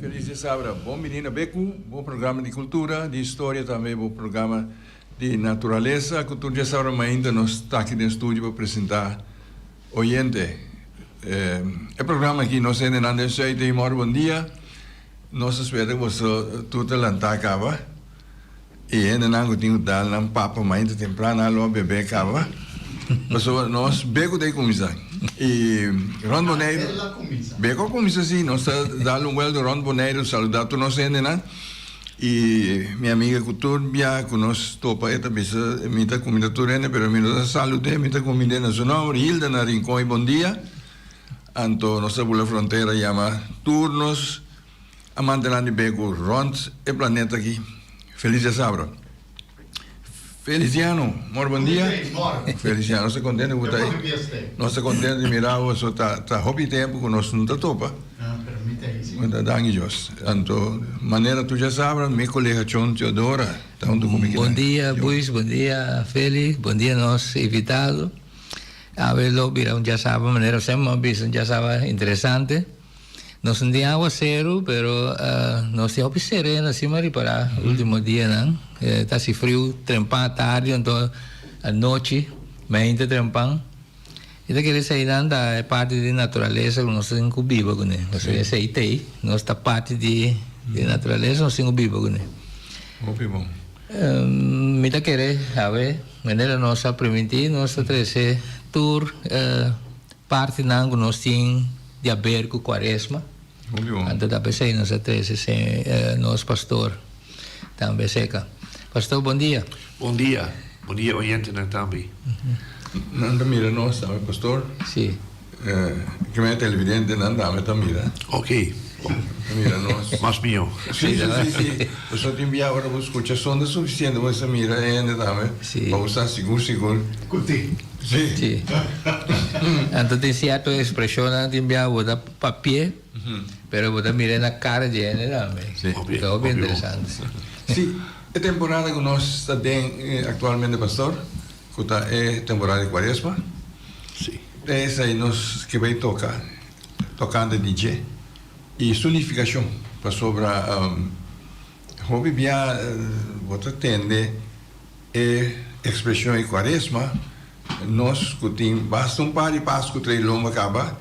Feliz de Sabra. Bom menino Beco, bom programa de cultura, de história também, bom programa de natureza. A cultura de Sabra ainda nós está aqui no estúdio para apresentar oyente. O programa aqui nós ainda não deixamos de bom dia. Nós esperamos que você tudo lançar acaba. E ainda não tenho dado um papo mais temprano, alô bebê acaba. Mas nós Beco de comissão. E Ron Boneiro, Beco comissão sim, nós damos welcome Ron Boneiro, saludar todos nós ainda não. E minha amiga Couturbia, que nós topa esta pessoa, mita comida turene, pero nós saludamos, mita comida na seu nome, Hilda na Rincón e bom dia. Anto nossa bula fronteira chama turnos, amante lá de Beco, Ron, e planeta aqui. Feliz de Sabra. Feliciano, bom dia. Feliciano, nós estamos contentes de estar aí. Nós estamos contentes de mirar você está hobby tempo que nós não está topa. Muito dangue Deus. Então, maneira tu já sabes, meu colega John Teodora, tanto como bom dia, Buis, bom dia, Félix, bom dia nosso invitado. A ver, lo vira já sabe, maneira sempre uma vez já sabe interessante. Nós não temos aguacero, pero nós temos sereno acima de para o último dia, não? Está assim frio, trempar tarde, então à noite, ainda trempar. E daquele sair é parte da natureza que nós temos vivo, né? Nós aceitei, nós está parte de natureza, nós temos vivo, né? Muito bom. Me da querer, a ver, maneira nossa permitir, nós trazer tour parte não que nós temos de haver com Quaresma. Antes da pessoa nós trazer nosso pastor também seca. Pastor, bom dia. Bom dia, oyente na Tambi. Nanda mira nós, sabe, pastor? Sim. Que me é televidente, Nanda, me mira. Ok. Mira nós. Mas meu. Sim. Eu só te enviar agora para escutar sonda suficiente, você mira ainda também. Sim. Para usar seguro. Curti. Sim. Então tem certa expressão, não te enviar o papel, pero você mira na cara de ele também. Sim. Então, bem interessante. Sim. A temporada que nós estamos atualmente, pastor, é temporada de Quaresma. Sim. É essa aí nós que vai tocar, tocando DJ. E sonificação, para sobre hobby bia, você entende, é expressão em Quaresma, nós que tem basta par de Páscoa, 3 lomba acaba,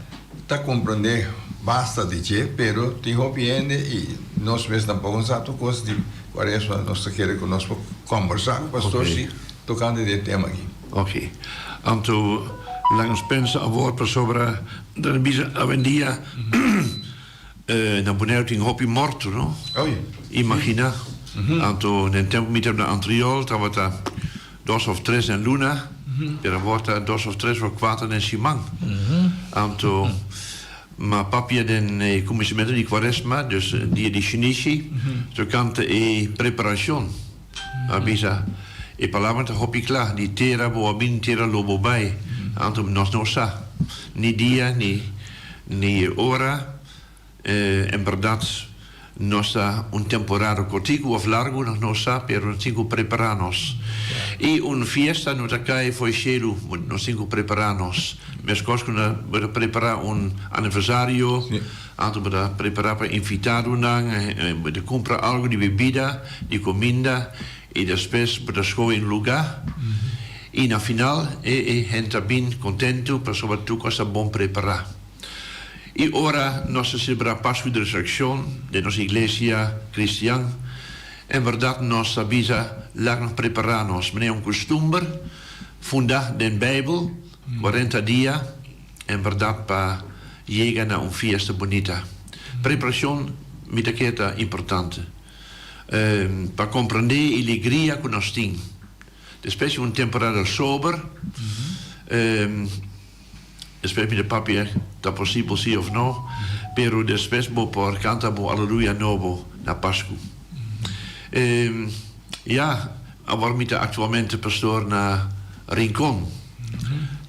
tá compreender basta DJ, pero tem hobby e nós mesmos tampouco sabe coisa de Quaresma, nós queremos que nós conversar com o pastor, sim, tocando esse tema aqui. Ok. Anto, lang pensa a woord sobre de bisa avendia. Na Bonaire tem hobby morto, não? Oh, yeah. Imagina. Anto, nel tempo met op de Antriol, dan wordt dat 2 of 3 en Luna. Dan wordt dat 2 of 3 voor kwaad en Simang. Anto, maar papje den commissimento di Quaresma, dus die Chinese, zo kan de preparatie. Abisa, e palavra hobby klaar, die tera boabin tera lobo bij. Anto, nos no sa. Ni dia, ni ora. En verdad nos un temporada cortico o largo nos pero nos cinco prepararnos y un fiesta no cae foi cielo nos cinco prepararnos mes cosas para preparar un aniversario antes para preparar para invitar de comprar algo de bebida de comida y después para escoger un lugar y na final gente bien contento pero sobre todo cosa bon preparar. E ora nós celebramos a Páscoa de Resurrección de nossa igreja cristiana. En verdad nós avisa lá nos prepararnos. Meneer um costume fundar den Bijbel 40 dias. En verdad para llegar a fiesta bonita. Preparação mit aqueta importante. Para compreender a alegria que nós temos. Depois uma temporada sober. Después met de papier, dat possible zie of no, pero después bo por canta bo Alleluia novo na Pascu. Ja, agora met de actualmente pastor na Rincón.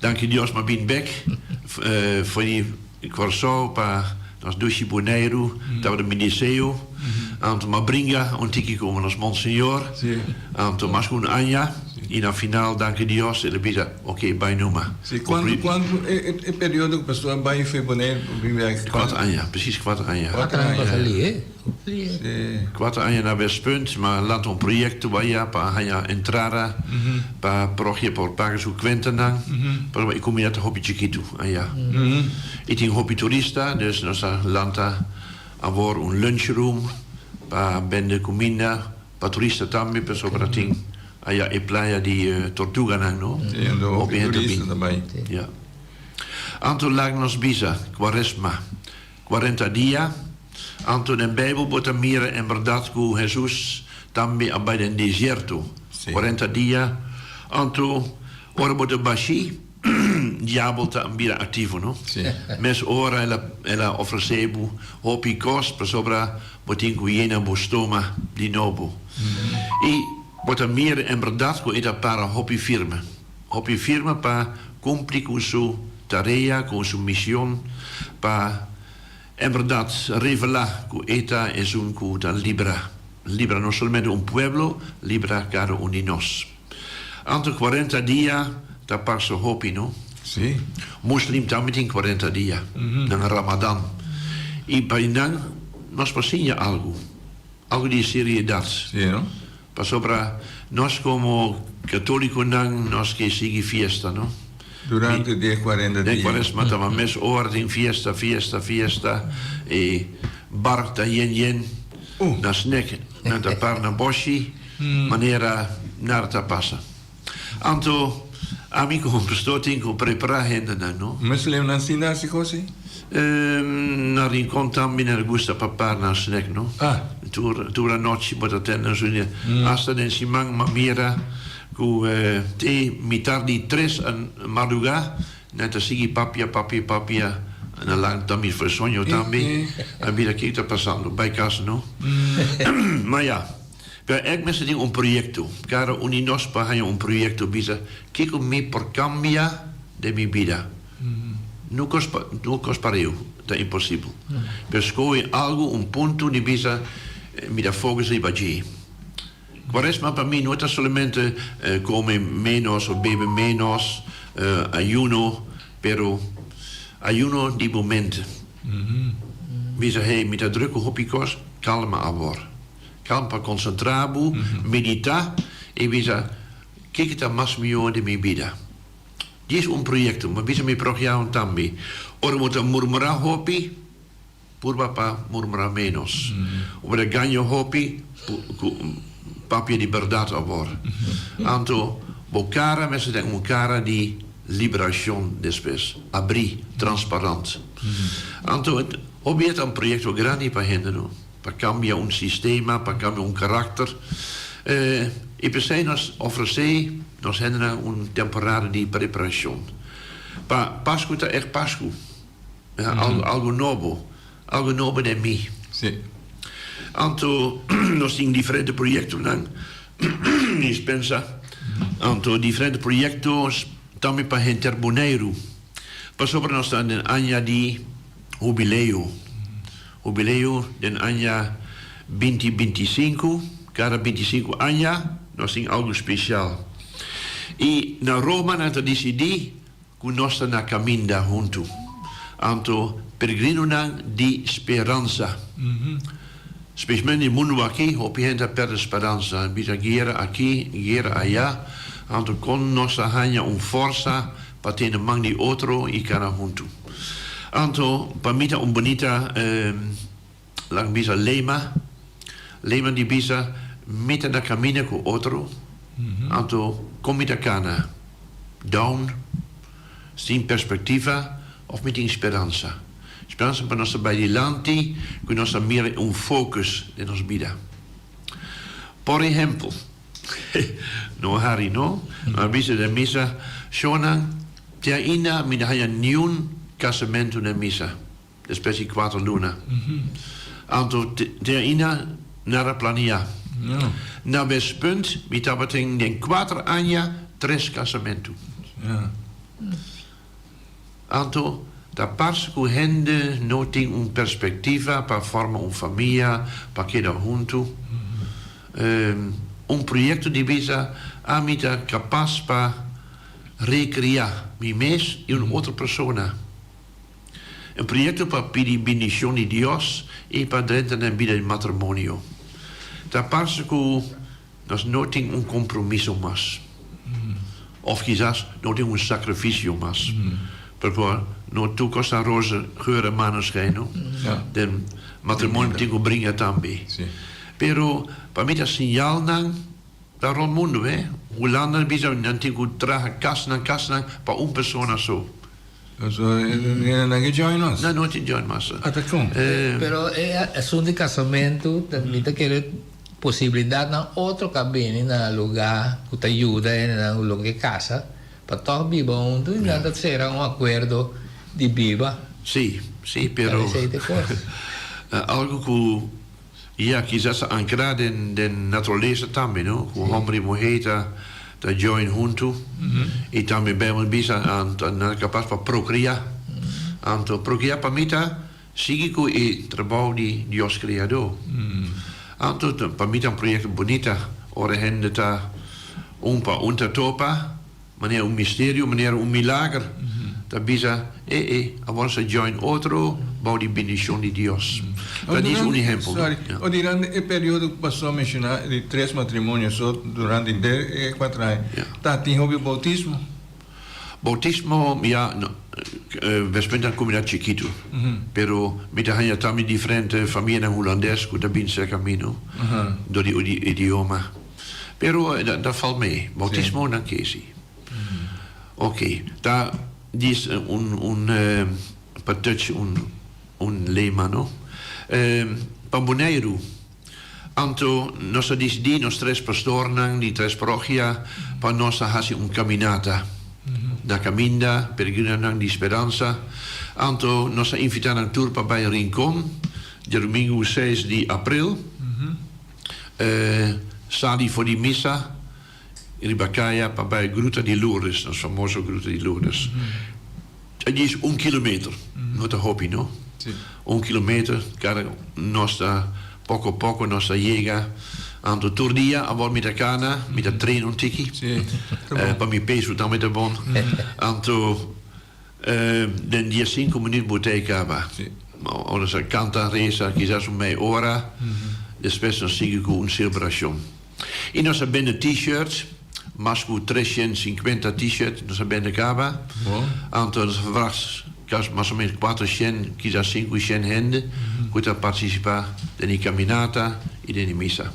Dank je Dios, maar bin back. Voor die corso pa nas Dushi Bonaire, dat we de Miniseo, aantal Mabringa, ontiki komen als Monsignor, aantal Mascoen Anja, E na final, danke Dios, ele bisa, ok, bij numa. Sim, quando é período que a pessoa vai em fevereiro, vive 4 anja, precies 4 anja. Quatro anos ali, Sim. 4 anja na Westpunt, maar laat een project bij pa hanya entrada, pa proje por pagas o Quentenang, para ik kom hier te hobby chiquito, anja. Ik denk hobby toerista, dus nossa lanta avor un lunchroom, pa bende comida, pa toerista tambi, pa sobra ting, anja e playa di Tortuga nang no. Sim, en de Hobby turista também. Ja. Anto lagnos bisa, quaresma, 40 dia. Anto den Bijbel botamira en verdad que Jesus tambi bij den deserto. Sí. 40 dia. Anto ora bota bashi, diablo ta ambira activo, no? Sim. Mes ora ela ofrecebu hopi kos per sobra botingu jena bostoma di nobo. E botamira en verdad que eta para hopi firme. Hopi firme pa cumpri con su tarea, con su misión, pa en verdad revelar que ETA es un que libra. Libra no solamente un pueblo, libra cada uno de nos. Ante 40 días, ta pasa hopi, no? Sim. Muslim también en 40 días, en Ramadan. Y para nan, nos pasinha algo. Algo de seriedad. Sim, não? Pa sobra, nos como católicos nan, nos que sigue fiesta, no? Durante 10, 40 De dias. quaresma, maar mes ordem, fiesta. E barta yen. Na snek, na da parna boshi, manera narta passa. Anto, amico con prestoting, con preparahende dan, no? Mas lembra assim da coisa? Na rincontam bine gusta papar na snek, no? Ah. Tura noci, bota tenda sunia. Asta den simang mamira, cu te mitardi 3 an madruga, neta sigi papia, na lang también fue sueño también, a vida que está pasando, bij casa, no? Maar ja, pero ek mensen die un proyecto, cada uninospa hay un proyecto, bisa, kiko mi por cambia de mi vida. No cospareu, dat is impossível. Pero escoge algo, un punto, die bisa, mi da focus y allí. Quaresma para mí no es solamente comer menos o beber menos, ayuno, pero ayuno di momento. We zeggen, hey, met dat drukke hoppikos, kalma avor. Kalma concentrabu, medita, en we zeggen, kijk het aan mas miljoen de mi vida. Dit is een project, maar we zijn met programma tambi. Ora moet een murmura hoppi, purba pa murmura menos. Ora ganho hoppi, papia di verdad avor. Anto, bocara, mensen denken, een cara die liberación después, abrir, transparent. Anto, obviamente un proyecto grande para gente, ¿no? Para cambiar un sistema, para cambiar un carácter. Y per se nos ofrece, nos hebben un temporada de preparación. Para Pascu está echt Pascu. Algo novo de mí. Sí. Anto, nos tienen diferentes proyectos, ¿no? Y pensa, anto, diferentes proyectos, también para interboneiro. Pas op, nos dan den año di jubileo. Jubileo den año 2025. Cada 25 años nos tiene algo especial. Y na Roma nos decidí que nos na caminda junto. Anto peregrino di speranza. Specialmente in mundo aquí, op gente per esperanza. Bisa guerra aquí, guerra allá. Anto con nos hanya un forza patene mang di otro y cara junto. Anto pamita un bonita lang bisa lema di bisa mita da camina con otro. Anto comita cana down sin perspectiva of met speranza. Speranza para nos bij die lanti que nos meer un focus de nos vida. Por ejemplo, no Harry no, maar bisa de misa shona tia ina min haya niun casamento na misa. Especie 4 luna. Anto tia ina nara plania. No. Na Westpunt mitabating den 4 anja 3 casamento. Ja. Anto da pasco hende noting un perspectiva pa forma un familia pa queda junto. Un proyecto di visa a mita capaz para recriar mi mes e uma outra persona. Um projeto para pedir bendição de Deus e para dentro da vida de matrimônio. Da parte que nós não temos compromisso mais. Of quizás não temos sacrifício mais. Porque não tu costa rosa geuren maneschijn. Den matrimônio tem que brincar também. Pero para mim é sinal não para o mundo, o landa bisa não tem que trazer casa para uma pessoa só. So, não que join us? Não tem join mais. Até como? Pero é de casamento, também quer possibilidade na outro cabine, na lugar que te ajuda, na lugar de casa, para todos viver juntos e nada será acordo de viva. Sim, pero algo que quizás ancrado en naturaleza también, ¿no? Que hombre y mujer ta join junto y también vemos bisa capaz para procrear. Anto procrear para mí sigue con el trabajo de Dios creador. Anto para mí un proyecto bonito, ahora gente ta pa untertopa, manier un misterio, manier un milagro. Ta bisa agora se join outro, bouw die bendição de Deus. Dat is um exemplo. Sorry. O durante o período que passou a mencionar de 3 matrimônios só durante 4 anos, tá tem o bautismo? Bautismo, ja, we spelen dan comunidad chiquito. Pero met de también diferente familia holandés, que también se camino, door die idioma. Pero dat valt mee. Bautismo dan kesi. Oké, daar is un lema, no? Pamboneiro. Anto, nós decidimos nós 3 pastores, die 3 parochia, para nós hasi caminata. Da caminda, peregrinando de esperança. Anto, nós invitamos a tour para Rincon, de domingo 6 de abril. Sali voor die missa. Ribacaia, para Gruta de Lourdes, dat is famoso Gruta de Lourdes. Het is 1 kilometer, not a hobby, no? 1 kilometer, cada nossa poco nossa llega anto turdia, a vol met de cana, met de train un tiki. Para mi peso dan met de bon. Anto den 5 minuten botecaba. Ora se canta resa, quizás un mei ora. Después nos sigue con un celebración. Y nos bende t-shirts, más que 350 t-shirts, nos bende caba. Anto nos verwacht más o menos 4 cien, quizás 5 cien gente, que participar en la caminata y en la misa.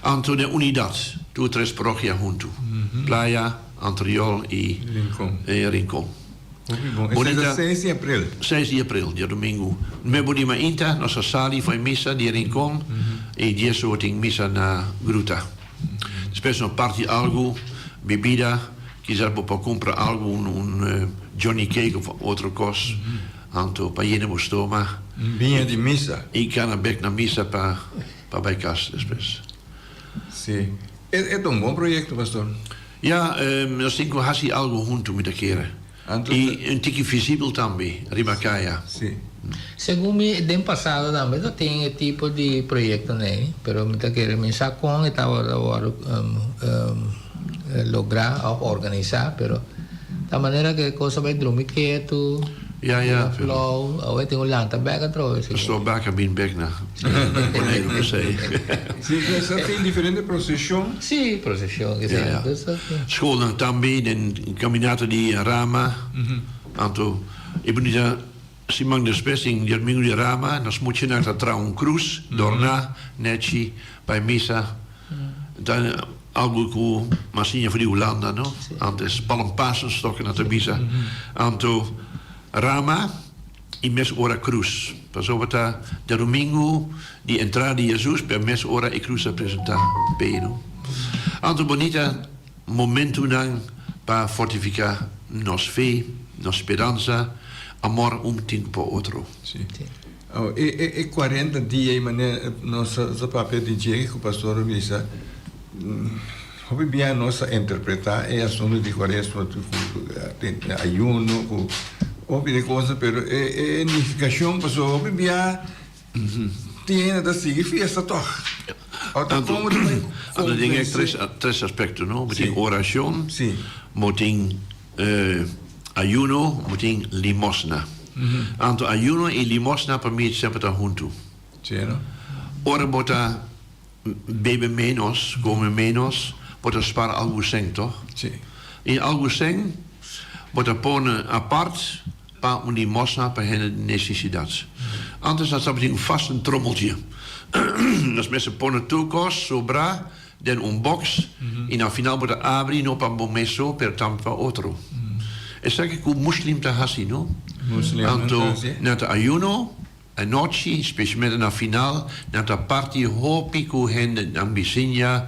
Anto de unidad, 3 parochias juntos. Playa, Antriol y Rincón. Bonita. 6 de abril. 6 de abril, de domingo. Me bonima inta, nossa sali foi missa de Rincón e 10 horas em missa na Gruta. Depois não parte algo, bebida, quizás para comprar algo, Johnny Cake of outra coisa, anto para ir no estômago. Vinha de missa. E can back na missa para bij casa depois. Sim. É um bom projeto, pastor. Ja, nós temos que fazer algo junto met de keren. E um tique visível também, Ribacaia. Sim. Segundo me, no passado também não tem esse tipo de projeto, né? Pero me querer pensar com estava lograr organizar, pero da maneira que a coisa vai dormir quieto. Ja. Flow, ou tem lanta back atrás. Estou back bin back na. Sim, você tem diferente procissão? Sim, procissão. School dan também, en caminata de Rama. Anto, ik ben niet Simang de Spessing, die domingo de Rama, nós moet je naar dat cruz, Dorna, Netchi, bij Misa. Dan algo que massinha voor die Holanda, no? Antes Palmpassen stokken naar de Misa. Anto Rama e mes ora cruz. Pas op het de domingo die entrada de Jesus per mes ora e cruz apresentar peno. Anto bonita momento dan para fortificar nos fe, nos esperança, amor tempo outro. Sim. E 40 dias, mané, nossa papel de dia que o pastor visa, como bem nossa interpretar é assunto de quaresma, ayuno, de coisa, pero é unificação, pastor, como bem tem da seguir fiesta toch. Allora dingen tres aspectos, no? Meting oración, meting ayuno, meting limosna. Anto ayuno e limosna per me sempre ta junto. Cero. Ora bota bebe menos, come menos, bota spara algo seng, toch? Sí. In algo seng bota pone apart pa un limosna per hen necessidades. Anders dan staat een vast een trommeltje. Dat is met z'n pone toekos, sobra, den un box, en al final bota abri no pa bomeso per tampa otro. E sa che ku muslim ta hasi, no? Muslim. Anto nata ayuno, a noche, specialmente na final, nata party hopi ku hen ambisinya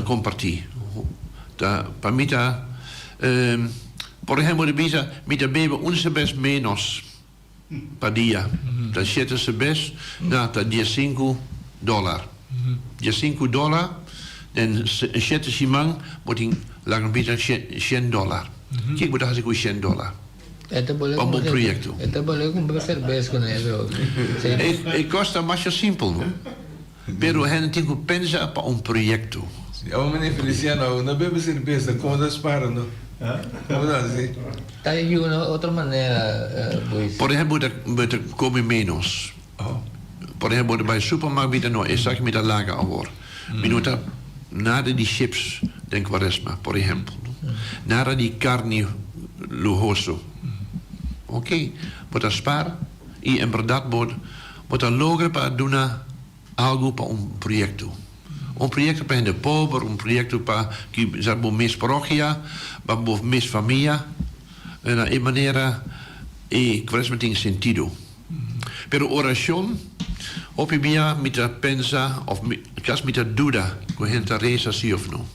compartir. Ta pamita por ejemplo de bisa mita bebe onze best menos per dia. Dan zitten ze best nata $15. $15 dan zitten ze man moet in lang bisa $100. Kijk wat als ik $100. Esto boleh Para un proyecto. Esto boleh comprar cerveza con eso. E costa más simpel, no? Pero hen tem que pensar para un proyecto. O meneer Feliciano, não bebe cerveja, como das para, não? Como dá assim? Hay una otra manera, Luis. Por ejemplo, de comer menos. Por ejemplo, bij de supermarkt bieden no, ik zag met dat lager alweer. Minuta nada die chips den quaresma, por ejemplo. Nada die carne lujoso. Oké, bota spar y en verdad bota logra para donar algo para un proyecto. Un proyecto para gente pobre, un proyecto para que se mis parochia, para mis familia, de manera e quaresma tiene sentido. Pero oración, opibia mita pensa of cas mita duda, con gente reza sí of no.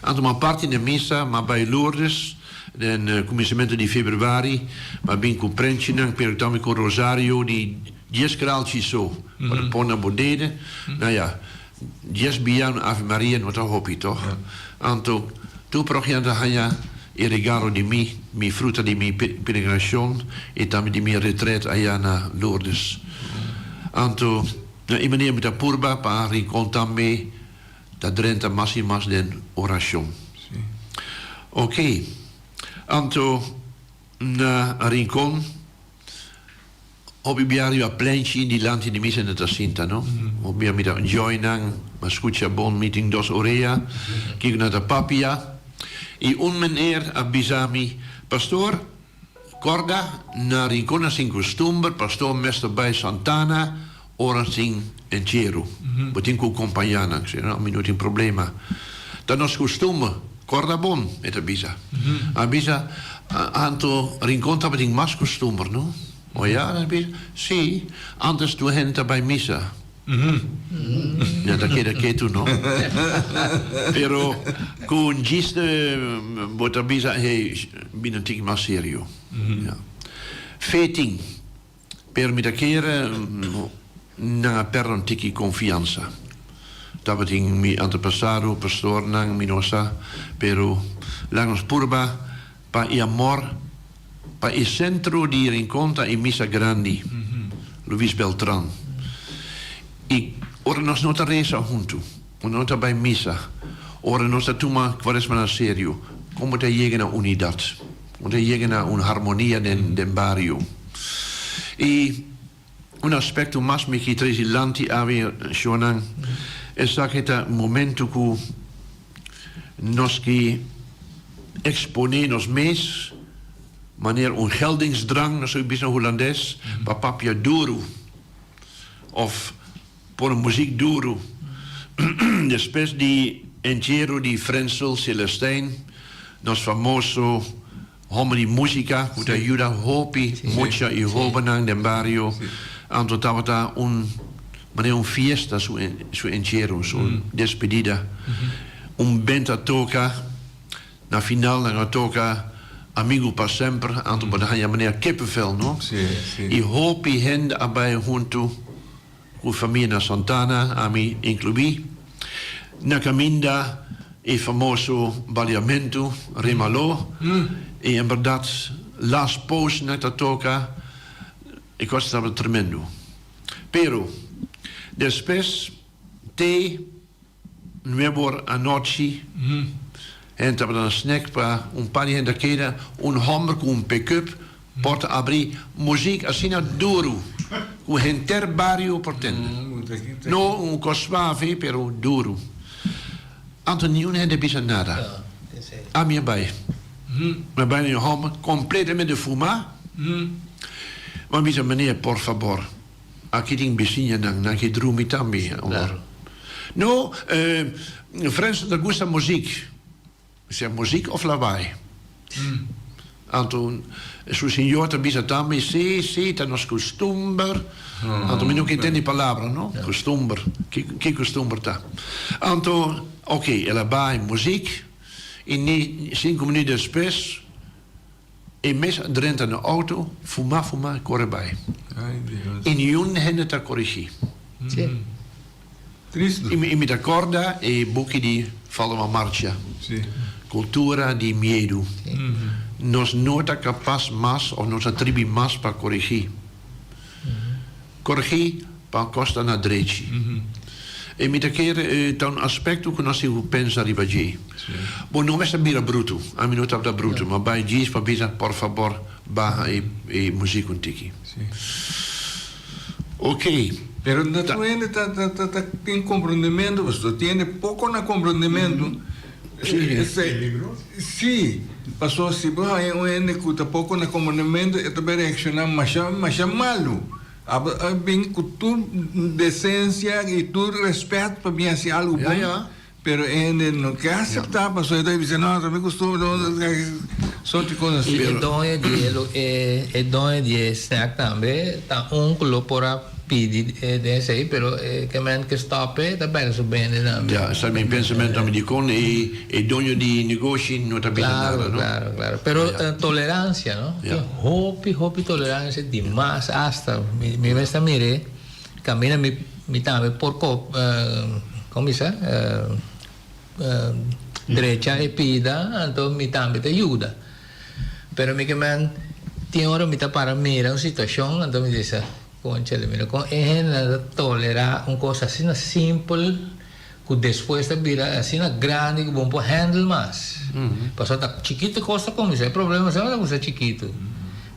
Anto ma parte in de missa, ma bij Lourdes, den commissariato di februari, ma ben comprendje nang per tamico rosario di 10 kraaltjes zo, maar de ponna bodede. Nou ja, 10 bian Ave Maria, wat hoop je toch? Anto, tu progianta hanya il regalo di mi frutta di mi peregrinazione e tammi di mi retreat allá na Lourdes. Anto, in manier met de purba, pa rincontambe, da drenta massimas den oración. Oké. Anto, na rincon, obibiario a pleintje in die land in de misa in de Tacinta, no? Obia mit een joinang, ma scuccia bon meeting dos orea, kijk naar de papia. I un meneer a bisami, pastor, corda, na rincon sin costumbre, pastor meester bij Santana, ora sin en Chero. Botin cu compagnana, se no, mi in problema. Dan nos costumbre, corda bon, et abisa. Abisa, anto rinconta beting mas costumbre, no? O ja, dan abisa, si, antes tu henta bij misa. Ja, dat ke tu, no? Pero, con giste, bot abisa, hey, binnen tik mas serio. Ja. 14, per mi da kere, na per un tiki confianza. Dat betekent mi antepasado, pastor, nang minosa, pero langos purba, pa i amor, pa i centro di rinconta in misa grandi, Luis Beltran. I ora nos nota resa junto, nota bij misa, ora nos tuma quaresma na serio, como te llega a unidad, como te llega a una armonía den barrio. Y un aspecto más me quitresi lanti avea shonang, es que momento que nos que exponenos mes, manier un geldingsdrang, dat is een beetje Hollandes, pa papia duro, of por muziek duro. Después di Enchero di Frenzel Celestijn, nos famoso homo di musica, que te ayuda hopi, mucha y hobenang den barrio, anto tavata un fiesta su Enchero, su despedida. Un benta toca, na final na toca amigo pa sempre, anto badanya meneer Kippenvel, no? I hopi hen abai junto, cu famiglia Santana, ami inclubi, na caminda e famoso Baliamento, Remalo, e in verdad, las pos na toca, e cosa stava tremendo. Pero, después, thee, nuevo anoche, en dat we dan een snack pa, un paar die keren, un hammer, un pick-up, porta abri, muziek, asina duro, un henter barrio portende. No, un cossuave, pero duro. Antonio ne de bisa nada. A minha bai. Maar bijna een hammer, compleet met de fuma. Maar bisa meneer, por favor. Aqui tem bichinha na que drumi também. No, Frans, dat gusta muziek. Zeg muziek of lawaai? Anton, su signora bisa também, sì, tá nos costumber. Anton, mi non intendi palavra, no? Costumber. Que costumber tá? Anton, ok, lawaai, muziek. In 5 minuten spes. En mes drent aan de auto, fuma, corre bij. In jun hende ta corrigi. In mi d'accorda e buchi di fallo a marcia. Cultura di miedo. Nos nota capaz mas of nos atribi mas pa corrigi. Corrigi pa costa na dreci. E mi da kere ta un aspetto che non si pensa ribaggi. Bon, non è bira bruto, a minuto da bruto, ma bei gis pa bisa por favor baja e musica un tiki. Ok. Pero no tiene comprendimiento, usted tiene poco na comprendimiento. Sí, pasó así, pues hay un que poco na comprendimiento, esto va a reaccionar más malo. Bem com tua decência e tu respeito para mim assim algo bom, pero ele não quer aceitar, passou então diz não, também costumo só te conhecer. E dono de snack também, tá colopora pedir desse aí, pero que man que stoppe, tá bem so bem também. Ja, sta mijn pensamento também de con e dono di negoci non ta nada, no? Claro. Pero tolerancia, ¿no? Hopi tolerancia demais hasta mi vesta mire, camina mi tambe por como dice? Derecha e pida, então mi tambe te ajuda. Pero mi que man tem hora mi ta para mira uma situação, então me diz Conchale, mira, con tolerar uma coisa assim simples, que depois da vida assim grande, que vamos handle mais. Passou da chiquito costa como isso, é problema, você não usa chiquito.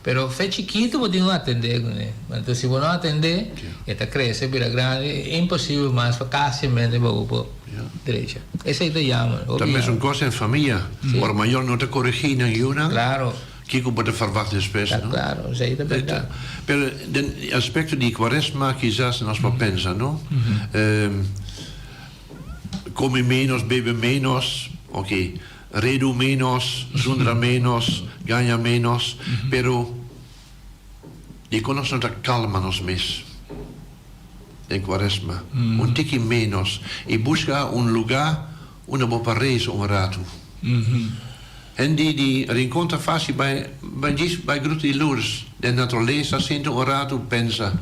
Pero fe chiquito você não atender, né? Então se você não atender, esta cresce, vira grande, é impossível mais, facilmente vou direita. Esse aí te chama. Também é uma coisa em família, por maior não te corrigir nenhuma. Claro. Kiko pode verwachten spes, no? Claro, sei da verdade. Pero den aspecto di quaresma quizás nos pensa, no? Come menos, bebe menos, ok. Redu menos, zundra menos, gana menos, pero die conoscono da calma nos mes. En quaresma. Un tiki menos. E busca un lugar, una boa pareja, un rato. En die rincontra fácil bij grupo de Lourdes, de natureza sinto un rato pensa.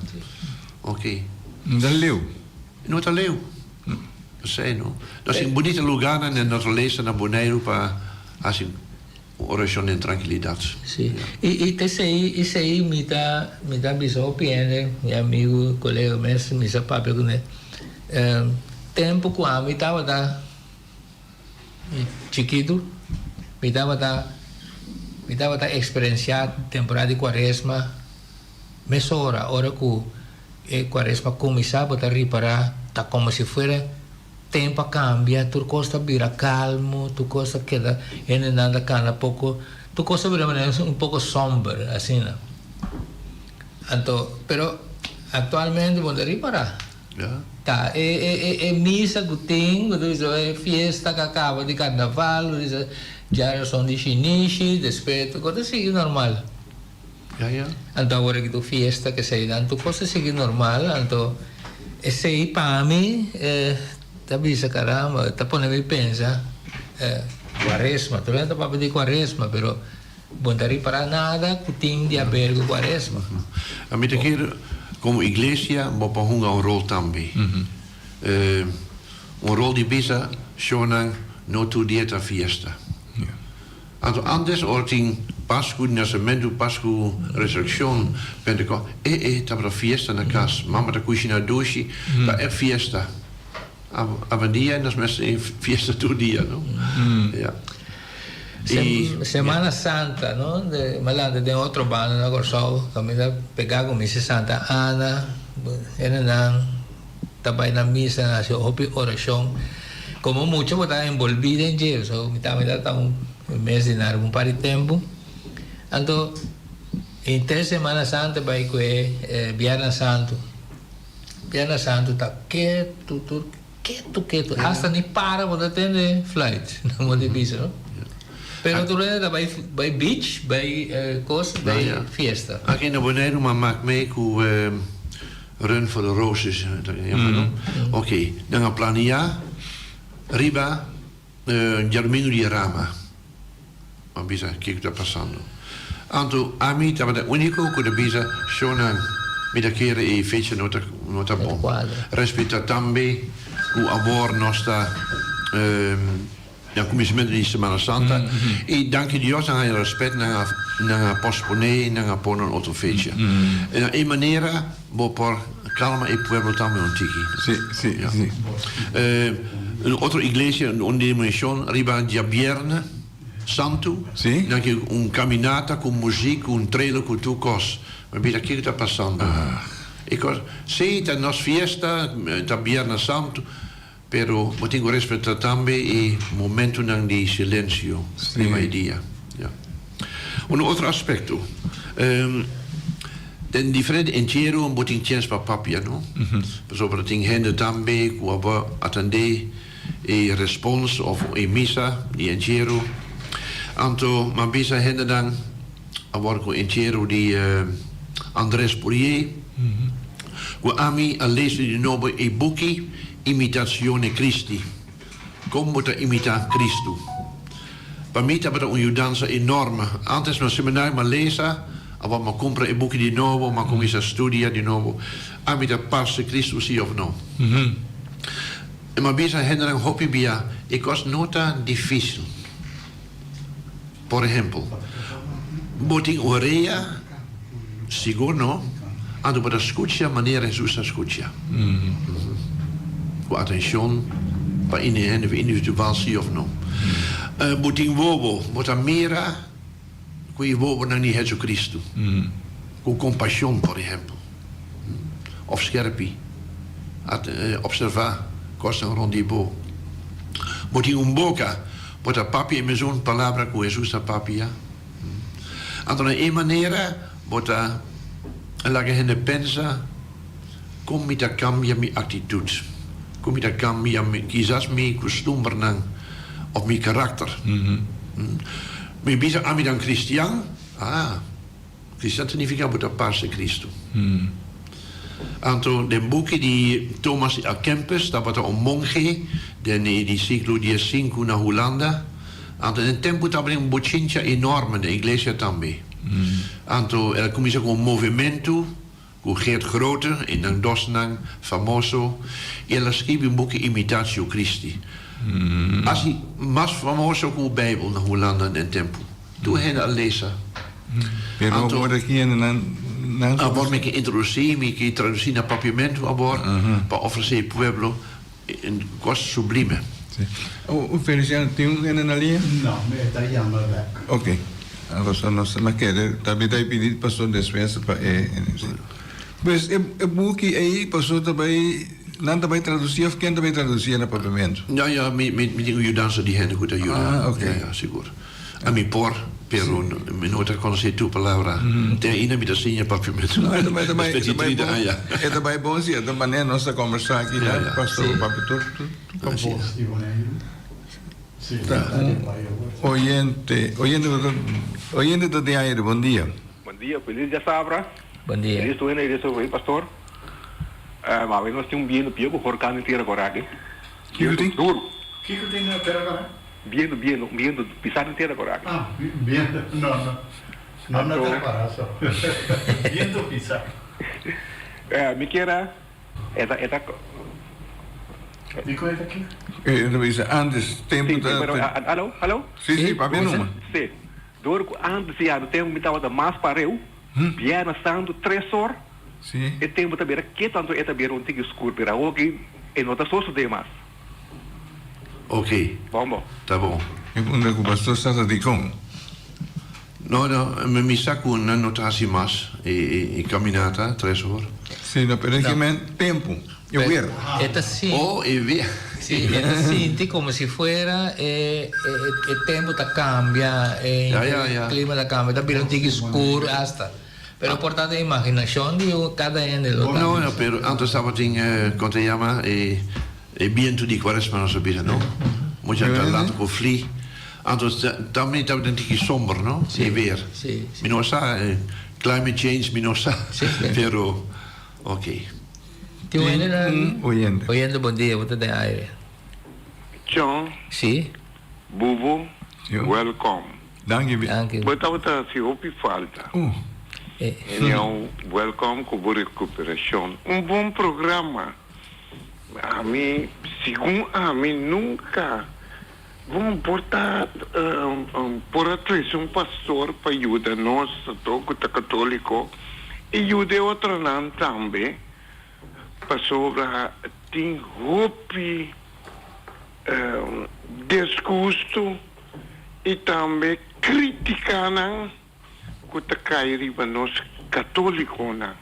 Ok. Da leu. Não está leu. Sei não. Nós em bonito lugar na natureza na Bonaire para assim oração em tranquilidade. Sim. E isso aí me dá bisou piende, meu amigo, colega mesmo, me sabe que né. Tempo que a mim tava da chiquito, me dava da experienciar temporada de quaresma, mas hora que quaresma começava a reparar, tá como se fosse tempo cambia, tu costa vira calmo, tu costa queda en nada cana pouco, tu costa vira um pouco sombra, assim, né? Então, pero atualmente vou reparar. Tá, é missa que tem, é festa que acaba de carnaval, já são de chinês, despeito, coisa sigue normal. Então agora que tu festa que sei, então coisa sigue normal, então esse aí para mim tá bisa caramba, tá pondo me pensa, quaresma, tu não tá para pedir quaresma, pero bom dar para nada que tem de haver quaresma. A mim aqui como igreja, vou para um rol também. Rol de bisa, shonang no tu dieta fiesta. Anto antes orting Pascu, nascimento, Pascu, resurrección, Pentecost. Tá para fiesta na casa. Mama tá cuisina doce, tá fiesta. Avenida en dat is met een fiesta tu dia, no? Ja. Semana Santa, ¿no? De Malanda de otro bando, ¿no? Corso, también pegar con misa Santa Ana, eran también la misa, hace oración. Como mucho, pues estaba envolvida en ello, so, también estaba un mes de nada, un par de tiempo. Entonces, en 3 Semanas Santa, para que Viernes Santo. Viernes Santo está quieto, hasta ni para cuando tiene flight, no me dice, ¿no? Pero tú eres bij beach, bij cosas, bij fiesta. Aquí naar beneden, maar maak mee hoe run voor de roosjes. Oké, dan gaan plania, riba, Germino di Rama. Maar bisa kijk dat passando. Anto ami, dat we de unico que de bisa shona met de keren e fecha nota bom. Respecta tambe, hoe abor nostra commissimento di Semana Santa e danke Dios aan je respect naar posponé naar pono otro fecha. En in maniera bo por calma e pueblo también un tiki. Sí. Een otra iglesia, una denominación riba Viernes Santo. Sí. Dan je un caminata con muziek, un trailer con tu cos. Maar bij dat kijk dat passando. Ik was, sí, dat nos fiesta, dat Viernes Santo. Pero eu tenho respeito também o momento de silêncio, prima dia. Ja. Outro aspecto, den diferente inteiro um botin chance para papia, não? Por exemplo, tem gente também que vai atender e response of e missa de inteiro. Anto, mas bisa gente dan agora com inteiro de Andrés Poirier, que a mim a lezer de novo e book Imitazione Christi. Come te imita Cristo. Per me è un'aiutanza enorme. Antes non seminario ma lesa, ma compra i buchi di nuovo, ma comincia a studiare di nuovo. Imita passe Cristo sì o no. E ma bisogna hendere un hobby via. E cosa nota difficile. Per esempio, boting orea, sicuro no? Ando per la scuccia maniera giusta scuccia. Attention, para individual sim of não. Botin wobo, bota mira, que wobo não é Jesus Cristo. Com compaixão, por exemplo. Of scherpi. Observar, costa rondibo. Botin boca, bota papi e meson palavra com Jesus a papia. Então, de maneira, bota la que gente pensa, como me cambia minha atitude. Kom je dat kan quizás mi costumbre of mi karakter. Maar bisa ami dan Christian, Christian significa buta passe Cristo. Anto den boeken die Thomas A. Kempis, dat wat een monge, die ciclo die 5 na Holanda. Anto den tempo dat een bochincha enorme de iglesia tambe. Anto er comincia con un movimento. Com Geert Grote, in dan Dosnang, famoso, e ela scrive un boek Imitatio Christi. Assim, mais famoso com a Bíblia na Holanda en tempo. Tu hen a lezen. Pero word aqui en Agora me que introduzir, me que traduzir na papiamento agora, para oferecer pueblo een coisa sublime. O Feliciano tem en na linha? Não, está llamando back. Ok. Agora nós não quer, também está pedindo pastor despensa para Mas o boek aí passou também, não também traduzir of quem também traduzir no papiamento? Ja, met die ajudança die hen goed ajuda. Ok. Ja, seguro. A mi por, pero no te conoce tu palabra. Te ainda me desenha papiamento. É também bom se da maneira nossa conversar aqui, né? Pastor, pastor, Sim. Oyente do diário, bom dia. Bom dia, feliz dia Sabra. Bom dia. Feliz tu ini dia sobrei pastor. Mas nós temos bien pio por cá inteira agora aqui. Kikuting? Duro. Kikuting na pera ka? Bien pisar inteira agora aqui. Viento, no te embarazo. Viento pisar. Me quiera, esta. ¿Y cuál es aquí? Antes, tempo Alô? Sim, para ver uma. Sim. Duro, antes já no tempo me estava mais pareu. Viernes Santo, 3 horas. Sim. E tempo também, que tanto é também um tique escuro, pero hoje, em outra source de mais. Ok, Vamos. tá bom. Eu quando o pastor está de com. No, me saco una notatie mas e caminata 3 horas. Sim, no, pero es que men tempo. Eu ver. Esta sí. Oh, e via. Sí, esta siente como si fuera el tiempo te cambia, el clima te cambia, está bien tigre oscuro hasta. Pero por tanta imaginación de cada uno de los No, pero antes estaba en, ¿cómo te llama? Viento di Quaresma, no sabía, ¿no? Mucha gente later con flee. Antes también estaba un tigre somber, ¿no? Sí, E weer. sí, sí. Mi no sa, climate change, mi no sa. Sí, sí. Pero, ok. ¿Tú eres Oyente. oyendo? Buen día, usted de aire. John, Sí, Bubu, Yo. welcome. Dank je. danke. Botava se hopi falta. Então, welcome com a recuperação. Bom programa. A mim, segundo a mim, nunca vamos portar por atrás pastor para ajudar nós, toco católico, e ajuda outra não também, para sobre tem hopi desgosto e também criticar não que cai riba nós católicos não.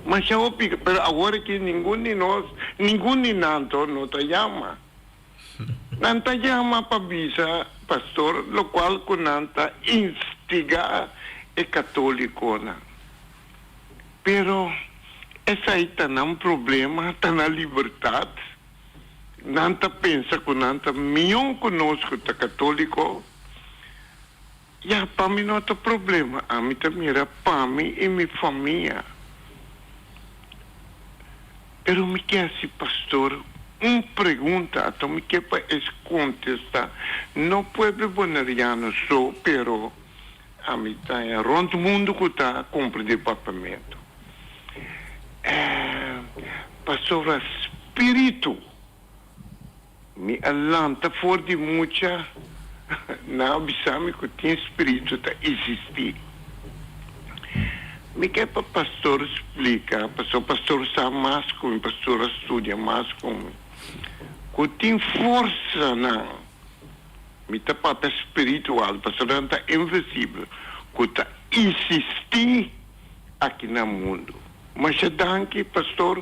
Mas já ouvi, pero agora que ninguém de nós nanto não te chama. Não te chama para visa, pastor, lo qual que não te instiga é católico não. Pero essa aí está um problema, está na liberdade. Não te pensa que não te milhão conosco está católico. Ja, para mim não tem problema. A mim também era para mim e minha família. Pero me quer se pastor, pergunta, então me quer para contestar. Não pueblo bonariano só, pero a mim está rond o mundo que está compra de papamento. Pastor, espírito me alanta for de muita na abisame que tem espírito tá existir. Me quer para pastor explica, pastor sabe mais como, pastor estuda mais como, que tem força não, me tá para espiritual, pastor não tá invisível, que tá existir aqui no mundo. Mas já danke, pastor,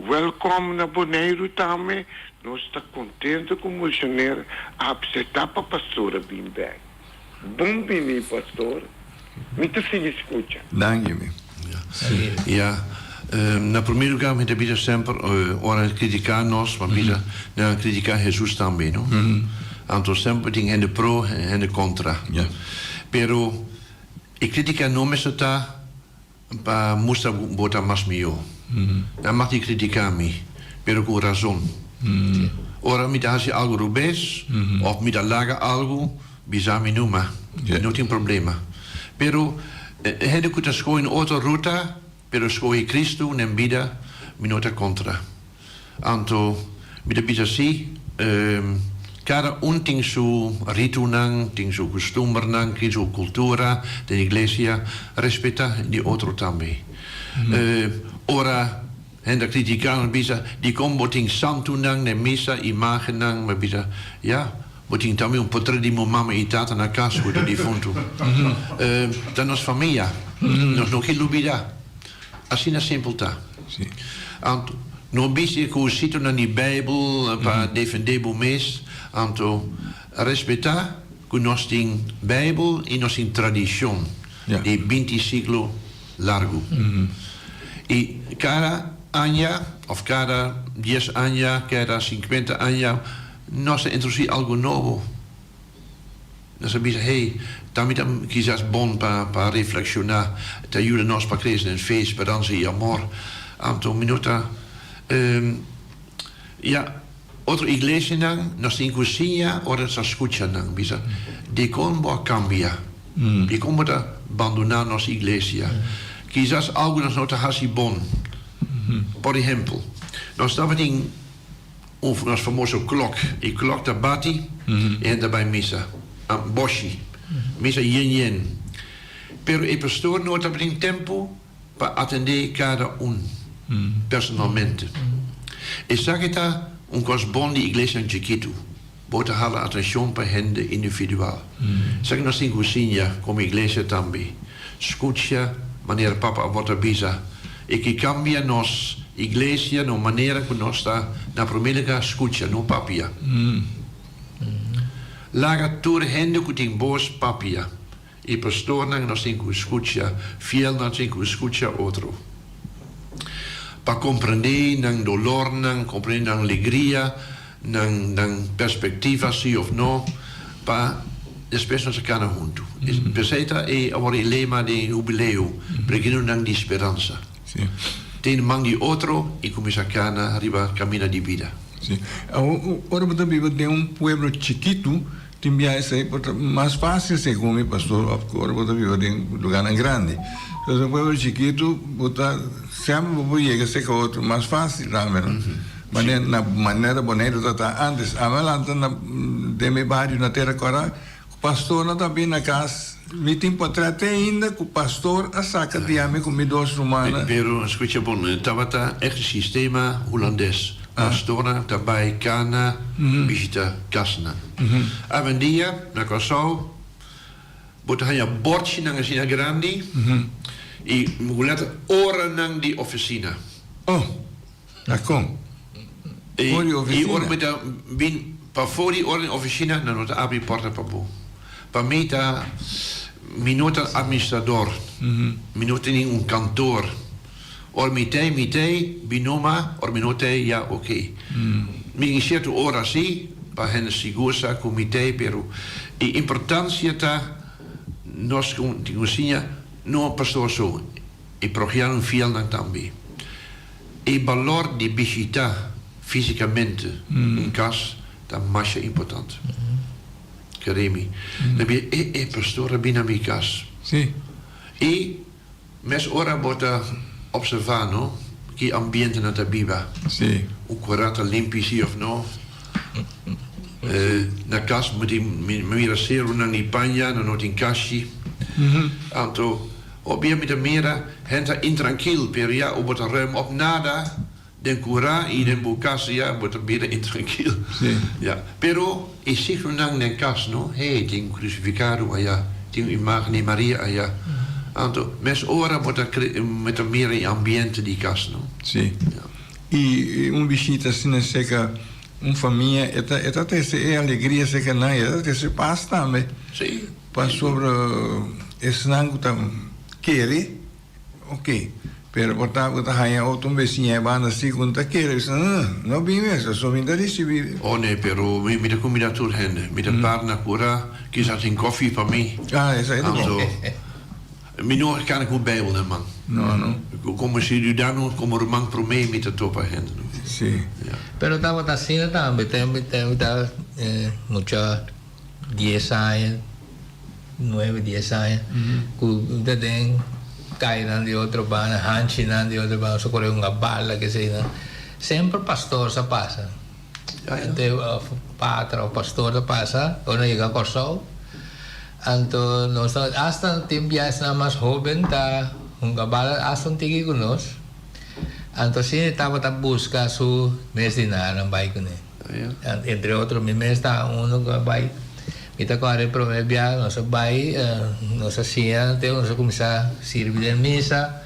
welcome na Bonaire também. Nós estamos contentes com o missionário a apresentar para a pastora bem bem. Bom bem, pastor. Muito feliz escuta. Dank je. Ja, na primeiro lugar, me debita sempre ora criticar nós, mas vida na criticar Jesus também, não? Então sempre tem de pro e de contra. Ja. Pero e criticar não me está para mostrar botar mais melhor. Não mag criticar me, pero com razão. Ora me dá algo rubês, ou me dá larga algo, bisami numa, não tem problema. Pero hede que escolhe em outra ruta, pero escolhe Cristo nem vida, me nota contra. Então, me dá assim, cada tem seu rito nang, tem seu costume nang, tem sua cultura, da igreja, respeita de outro também. Ora hende criticar bisa di combo ting santo nang ne misa imagem nang ma bisa ja boting também portret di mamma e tata na casa do defunto da nossa família nós não queremos lubida assim na simples Sim. anto no bisi que o cito na Bíblia para defender o mês anto respeitar que nós tem Bíblia e nós tem tradição de 20 séculos largo e cada año, of cada 10 años, cada 50 años, nos introduce algo nuevo. Nos dice, hey, también quizás bon para reflexionar, te ayuda nos para crecer en fe, esperanza y amor. Anto minuta, ja, otra iglesia nos inclusive ahora se escucha bisa, de cómo cambia, de cómo abandonar nuestra iglesia. Quizás algo nos nota así bon. Por ejemplo, nós estamos em nosso famoso klok. E klok da bati e daarbij missa. Boshi. Missa yen. Pero o pastor não tem tempo para atender cada personalmente. E sabe que un correspond die iglesia in Chiquito. Bota hala atención para gente individual. Zeg nos in cozinha como iglesia também. Escucha maneira papa bota bisa. E que cambia nos iglesia no maneira que nós está na primeira escucha no papia. Laga toda gente que tem boas papia. E pastor nang nos in escucha, fiel nos in escucha outro. Para compreender nang dolor nang compreender nang alegria nang perspectiva sim ou não para después nos cada junto. Peseta é agora o lema de jubileu, pregando nang de esperança. Sim. Tem man de outro e começa a cana arriba caminho de vida. Sim. Agora você vive de pueblo chiquito, tem essa aí, mais fácil segundo pastor, agora você vive de lugar grande. Então, pueblo chiquito, você sempre vai chegar a ser outro mais fácil também. Mas na maneira bonita está antes, a melhor na de meu bairro na terra agora, o pastor não está bem na casa. Me tem portrait ainda que o pastor a saca de ame com dois romanas. Pero escucha bom, estava echt sistema holandês. Pastora daarbij kana visita kasna. Een dia na Kosovo, bota hij een bordje naar een sina grandi, e mulher ora nang di oficina. Oh, daar kom. E ora met de bin pa voor die ora in oficina na nota abri porta pa bo. Pa meta minuta administrador. Minuta in un kantoor. Or mitei binoma or minute ja oké. Mi in certo ora sì, pa hen sigusa comité pero e importancia ta nos consigna no pastor so e programma fiel nang tambi. E valor di visita fisicamente in cas ta masha importante. Keremi. Nabi e pastor bina mi cas. Sì. E mes ora bota observando che ambiente na tabiba. Sì. O quarata limpi sì of no. Na cas moet mira zero na ni pagna na not in cassi. Anto obia met de mera henta intranquil per ja op het ruim op nada den cura i den bucasia wordt er binnen intranquil. Sì. Ja, pero e zich nang den cas no. Hey, ting crucificado ja, ting imagen in Maria ja. Anto mes ora bota met een meer in ambiente die kas no. Sì. E visita assim seca família eta tem alegria seca na eta tem paz também. Sim. Para sobre esse nango tam querer, ok. Pero botar hanya outro vizinho banda segunda querer, não bem mesmo, só vinda de vive. Oh nee, pero met de combinator hende, met een paar na cura, kies dat in koffie van mij. Ah, essa é do Anto Minor kan ik goed bijbelen, man. No. Como se u daar nog como romang pro me met de topa gente. Sí. Pero estaba así también, tengo mucha 10 años, 9, 10 años, que usted ten caída de otro van, hanchinan de otro van, socorre una bala que se da. Sempre pastor se pasa. Entonces, patra o pastor se pasa, cuando llega a Kosovo. Entonces, hasta el tiempo ya es nada más joven, está un cabal hasta un tiki con nos. Entonces, estaba a buscar su mes de nada en baile con él. Entre otros, mi mes está uno que baile. Mi está con el promedio, no se baile, no se hacía, no se comienza a servir en misa.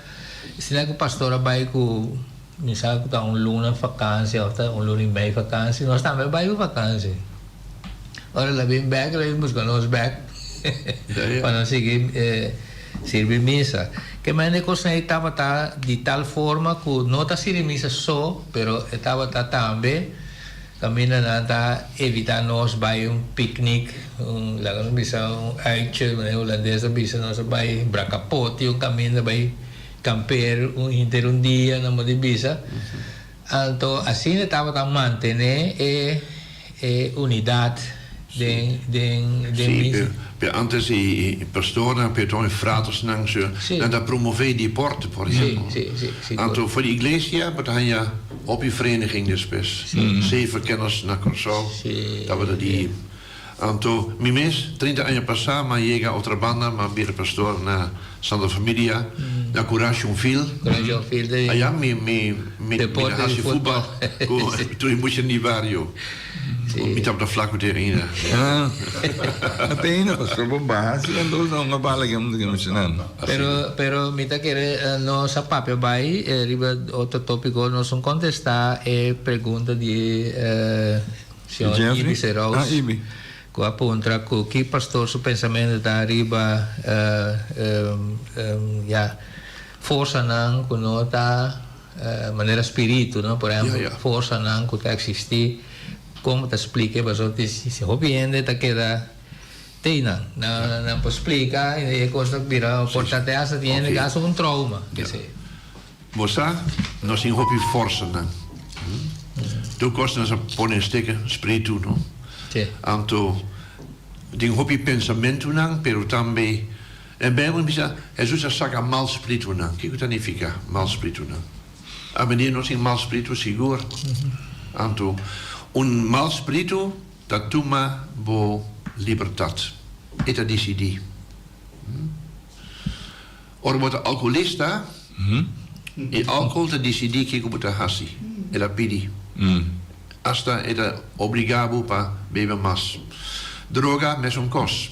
Si no hay un pastor baile con misa, está un luna vacancia, o un luna y medio vacancia, no está en baile vacancia. Ahora la vim back, la vim buscando los back. Para seguir servir misa. Que me estaba de tal forma que no está servir misa só, pero estaba también caminando a evitar nos vai un picnic, la misa un aiche, una holandesa misa nos vai bracapote, un camino vai camper un día na de misa. Então assim estava mantener unidade de misa. Per antes i pastori per toi fratos nang ze en dat promovee die porte por exemplo. Sí. Anto voor die iglesia wat hij ja op die vereniging dus best. 7 kenners naar Kosovo. Dat we die Anto, mi mes, 30 años pasado, ma llega otra banda, ma bir pastor na Santa Familia, na Corazon Fil. Corazon Fil de... Allá mi Deporte hace de voetbal. Toen moest je niet vario. Niet op de vlak tegen. Até ainda, pastor, bombas, e andou a uma bala que eu não mencionando. Pero mita querer no sa papel vai riba outro tópico nós vamos contestar pergunta de senhor Ibi Serraus. Ibi. Com a pontra que pastor seu pensamento da riba força não quando tá maneira espírito, não? Por exemplo, força não que tá existir. Como te explica, mas eu te se hobiende tá queda Tina, não posso explicar, e coisa que vira importante é essa tiene caso um trauma, que sei. Você não se hobby força não. Tu costa nos pôr em steken espírito, não? Sim. Anto ding hobby pensamento não, pero também en bem bisa Jesus saca mal espírito não. Que que significa mal espírito não? A menino não tem mal espírito seguro. Anto mal espírito dat toma bo libertad. Eta decidi. Ora wordt alcoholista. E alcohol te decidi que como te hasi. Ela pidi. Hasta eta obrigado pa beber mas. Droga mes kos.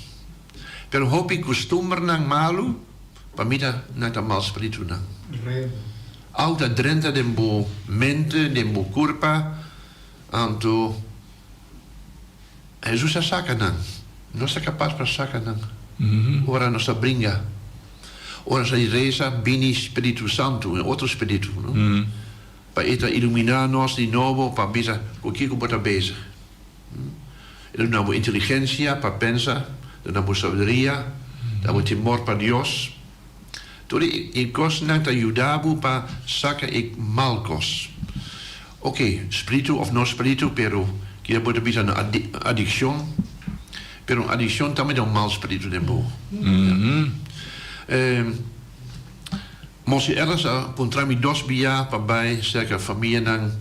Pero hopi costumer nang malu, pa mita nang ta mal spiritu nang. Alta drenta den bo mente, den bo curpa, anto Jesus saca nang. Não é capaz para sacar não. Ora nossa brinca. Ora se reza bini Espírito Santo, outro Espírito, não? Para eta iluminar nós de novo, para bisa o que que bota bezig. Ele não é inteligência para pensar, não é sabedoria, não é temor para Deus. Tudo e cos não te ajudabu para sacar e malcos. Ok, Espírito of no Espírito, pero que bota bisa na adicção. Pero adicção também é mau espírito de boa. Mas elas encontramos 2 bias para cerca família não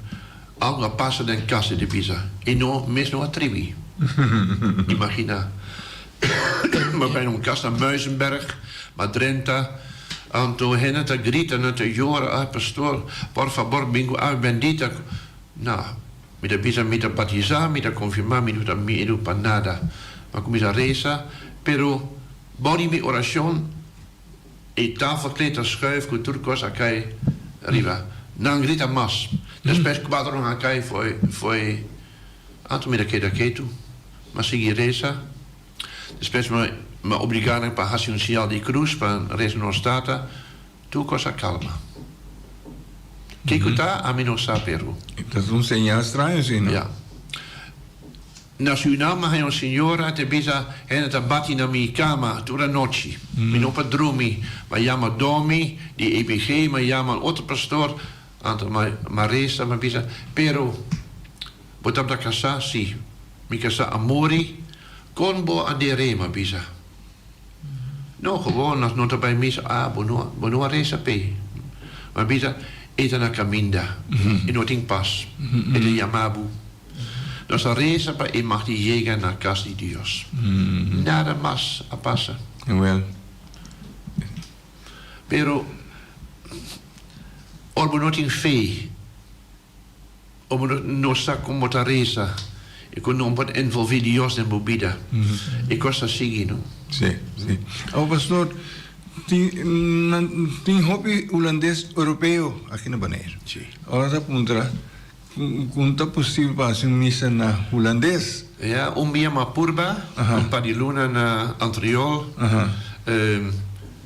algo passa na casa de pisa e não mesmo a tribi. Imagina, maar bij een kast aan Muizenberg, maar Drenthe, en toen hen te grieten en te joren, pastor, por favor, bingo, bendita. Nou, met de pisa, met de baptiza, met de confirma, met de miedo, para nada. Maar kom eens a reza, pero body mi oración e tafelkleed a schuif con turcos a kai arriba. Nan grita mas. Después quadro a kai foi anto mi da ketu. Mas sigi reza. Después me obrigaram para hacer un sinal de cruz para reza no stata. Tu cosa calma. Que cuta a mim não saberu. Dat is een signaal estranho, sim, não? Ja. Na Suriname hai un signora te bisa hen ta batti na mi cama tura noci. Mi non padrumi, ma chiama Domi di EPG, ma chiama otro pastor, anto ma resta ma bisa, pero botam da casa si, mi casa amori con bo adere ma bisa. No, gewoon als nota bij mis bono resta pe. Ma bisa eta na caminda, e no ting pas, e de yamabu. Nossa reza para iemand die llega na casa de Dios. Nada más a pasa. Well. Pero orbo no tem fe. Orbo no está como ta reza. E con non pot envolver Dios en bobida. E costa sigi, no? Sim, sim. O pastor, tem hobby holandês europeu aqui na Bonaire. Sim. Ora da punta. Kunta possível para ser missa na holandês? Ja, umbia ma purba, un pa di luna na Antriol.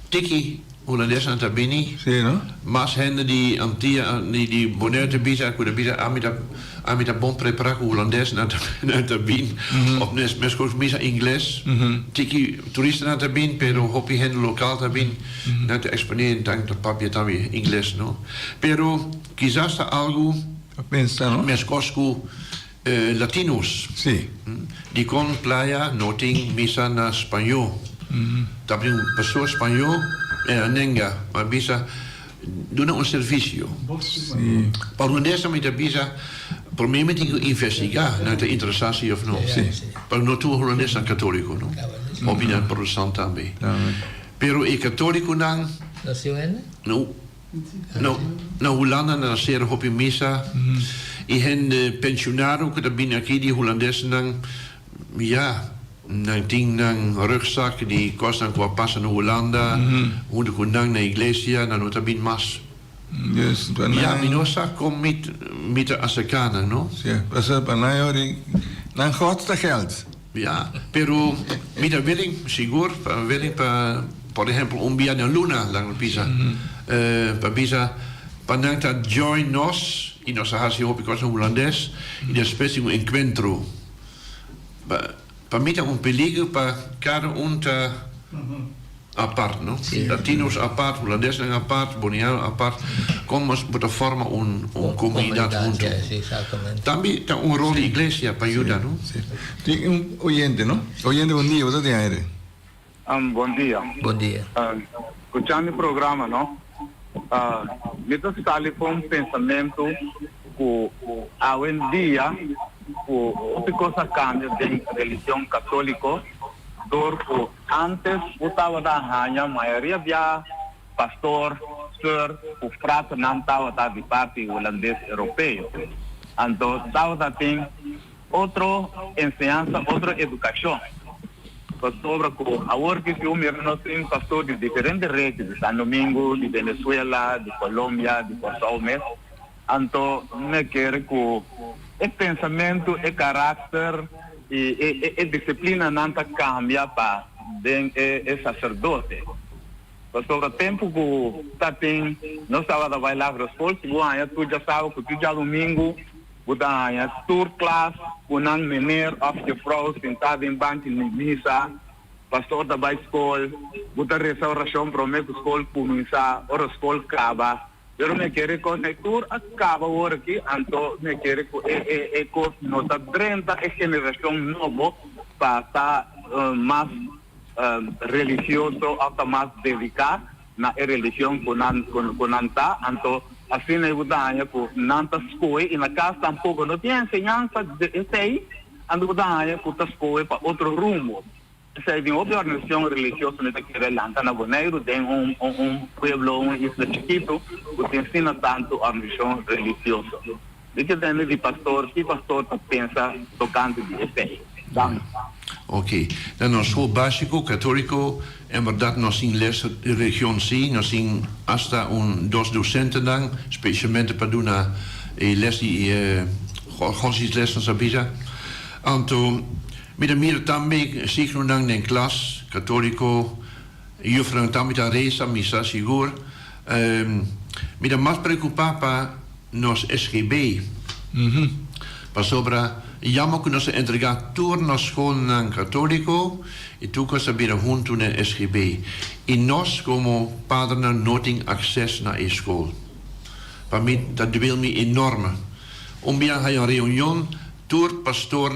Tiki holandês na tabini. Sim, não? Mas hen die antia die Bonaire te bisa, kuda bisa amita bon preparaku holandês na tabin. Of mes kos misa inglês. Tiki turista na tabin, pero hopi hen lokaal tabin. Na te exponeren tank dat papia tabi inglês, no. Pero quizás algo Pensa, não? mes cosco latinos. Sim. Die kon playa noting misa na espanhol. Tapi un pastor espanhol nenga, maar bisa doen un servicio. Sim. Para holandês também te bisa por mí me tengo que investigar, ¿no? De interesatie of no. Sí. Pero no tú holandés en católico, ¿no? O bien protestant también. Pero el católico dan, ¿No se ven? no Holanda nascer op in missa. I hen pensionaro que binnen aquí die Hollandezen dan, ja, dan ting dan rugzak die kost dan qua passen naar Hollanda, hoe de kundang naar iglesia, dan wordt er bin mas. Yes, Ja, minosa kom met de Afrikanen, no? Sí, pasa para nada, dan grootste geld. Ja, pero mira willing, sigur, willing por ejemplo un día en Luna lang pisa. Pa pisa panangta join nos y nos hace hopi cosa holandés y después un encuentro. Pa mita un peligro pa cada un apart, no? Sí. Latinos apart, holandés apart, boniano apart, como de forma un comunidad junto. Sí, exactamente. También está un rol de iglesia para ayudar, ¿no? Sí. Tiene un oyente, ¿no? Oyente, buen día, ¿vos te aire? Bom dia. Buen día. Escuchando o programa, não? Então, está ali com um pensamento que, hoje em dia, outra coisa cambia da religião católica, porque antes, estava da rainha, a maioria havia pastor, senhor, o frato não estava de parte holandês europeu. Então, estava tem outra ensinança, outra educação. Sobre agora que eu mesmo nós temos pastor de diferentes redes, de São Domingo, de Venezuela, de Colômbia, de Portugal mesmo. Então, me quero que o pensamento, o caráter e a disciplina não cambia para o sacerdote. Sobre o tempo que está tem, nós estávamos a bailar para os escolas, tu já sabe que tu já domingo, budaya tour class kunang meneer of de vrouw sentado em banco de missa pastor da by school buta restauração para me school começar ou school acaba eu me quero conectar acaba agora aqui então me quero com nota 30 a geração nova para estar mais religioso ou mais dedicado na religião kunanta então assim na budaya por nanta escola e na casa tampouco não tem ensinança de esse aí ando budaya por ta escola para outro rumo se tem outra organização religiosa nessa que relanta na Bonaire tem pueblo isla chiquito que ensina tanto a organização religiosa de que tem de pastor que pastor pensa tocando de esse aí Ok, dan een school básico, católico, en waar dat nog in les religion zien, nog in hasta dos docenten dan, specialmente para doen les die godsdienstlessen sabisa. Anto, met een meer tambe, signo dan in klas, católico, juffrouw tamita reza, misa sigur, met een más preocupapa nos SGB. Pa sobra jammer que nos entregar tour na school católico y tú que saber junto na SGB y nos como padre no ten acces na school. Para mí dat wil me enorme. Bien hay una reunión tour pastor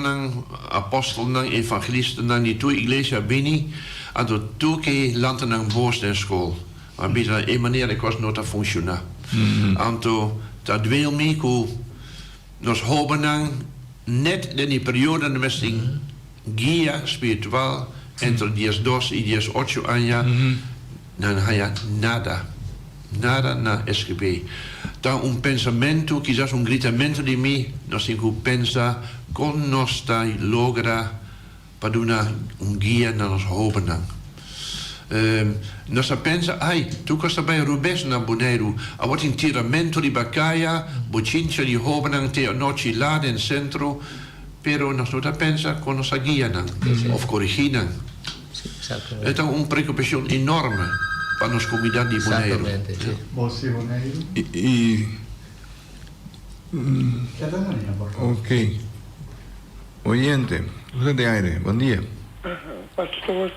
apostel evangelisten die toe iglesia bini en dat toe que landen nang boos na school. Maar bisa e maniera que nota funciona. Anto dat wil me ko nos hoben net in die periode de mesting guia spiritual entre 10 2 y 10 8 años dan haya nada na SGB dan un pensamento quizás un gritamento di me nos in pensa con nostra logra para un guia na nos hoben Nossa pensa, tu costa bij Rubes na Bonaire, a wat in tiramento di Bacaya, bocincha di Hobenang te noci là in centro, pero nos nota pensa con nossa guia of corriginan. Het is een preocupatie enorme para nos comunidad di Bonaire. Exactamente, sí. Você, Bonaire? Cada manhã, por favor. Ok. Oyente, ¿vos te aire? Buen día. Pastor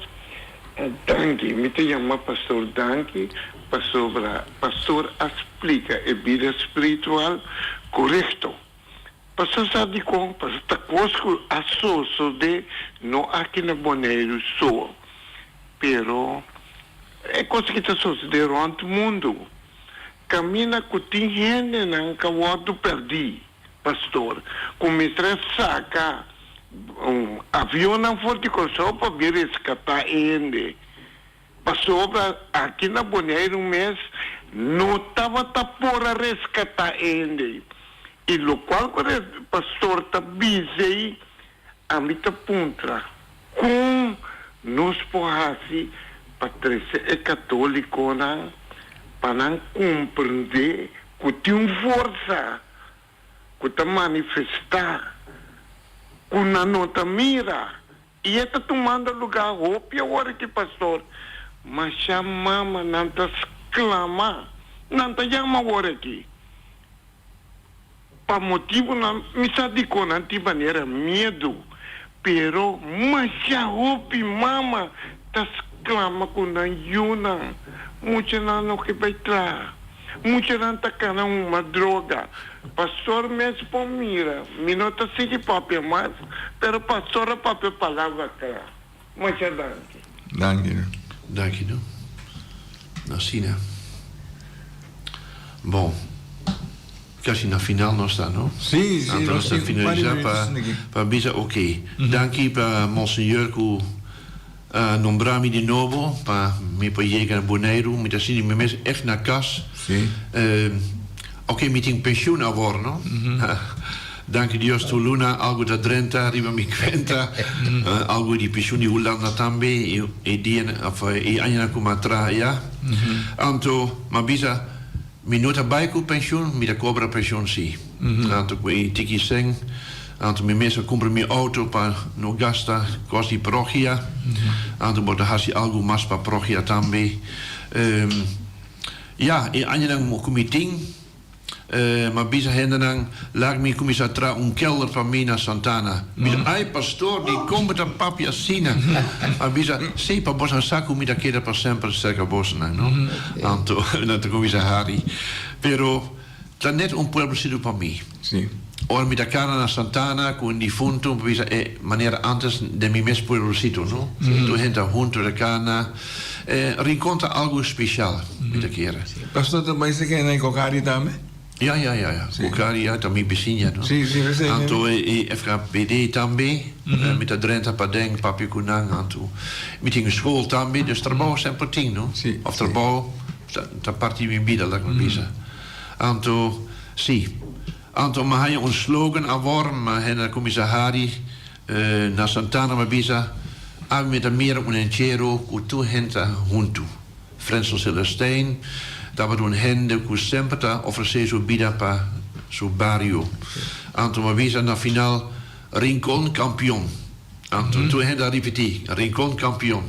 Danke, me llamo Pastor Danke, pastor explica a vida espiritual correcto. Pastor sabe como, pastor está conosco a socio de no aqui na Bonaire só, pero é coisa que está sucedendo no mundo. Camina com tem gente não que o perdi, pastor. Começar a sacar avião não foi de só para vir resgatar ele. Passou aqui na Bonaire um mês, não estava por resgatar ele. E o qual o pastor está busy a mita puntra. Com nos porrasi para é católico não para não compreender que tem força que está manifestar que não está mira e está tomando lugar roupa agora que pastor mas chama não está exclama não está chama agora aqui para motivo não me sabe com não tem maneira medo pero mas já roupa mama está exclama com não yuna muito não que vai trás muito não está cana uma droga pastor mesmo por mira minota sigue papel mas pero pastor a papel palavra cara muito Dank je. Dank je, não? Nasina. Bom, quasi na final não está, não? Sim, sim. Então, nós estamos finalizar para bisa ok. Dank je para Monseigneur que nombrami de novo para me poder naar Bonaire, met dat zien die mensen echt naar kas. Sim. Ok, met een pensioen geworden, no? Dank je Dios tu Luna, algo da Drenta, riba mi Quenta, algo di pensioen die Hollanda tambe, e die anja kuma tra, ja. Anto, ma bisa minuta baiku pensioen, mi da cobra pensioen si. Anto, quei tiki seng, anto mi mesa compra mi auto pa no gasta costi parochia, anto bota hasi algo mas pa parochia tambe. Ja, e anja mo kumiting, maar bisa hendenang lag mi comisa tra un kelder van Mina Santana. Bisa ai pastor die komt met papia sina. Maar bisa sepa bosan saku mi da keda pa sempre cerca bosna, no? Anto na to comisa Hari. Pero ta net un pueblo sido pa mi. Sim. Ora mi da cara na Santana con di funto bisa maniera antes de mi mes pueblo sito, no? Tu henta junto da cana. Rincontra algo special mi da kera. Pastor, também você quer ir Kokari também? Ja. Kokari, ja, dat mi besinja, no? Sim, we zijn. Anto FKPD tambe, met de Drenthe Padeng, Papi Kunang, anto. Met een school tambe, dus trabouw zijn pating, no? Sì, Of sì. trabouw, dat partie min bida, laat me bisa. Anto, si. Anto, ma hij een slogan aworm, maar hen commissari, na Santana ma bisa, aan met de meer un encero, kutu henta huntu. Frensel Celestijn, dat we doen hende ku sempre ofrecer su bida pa su barrio. Anto ma visa na final Rincon campion. Anto tu henda ripeti Rincon campion.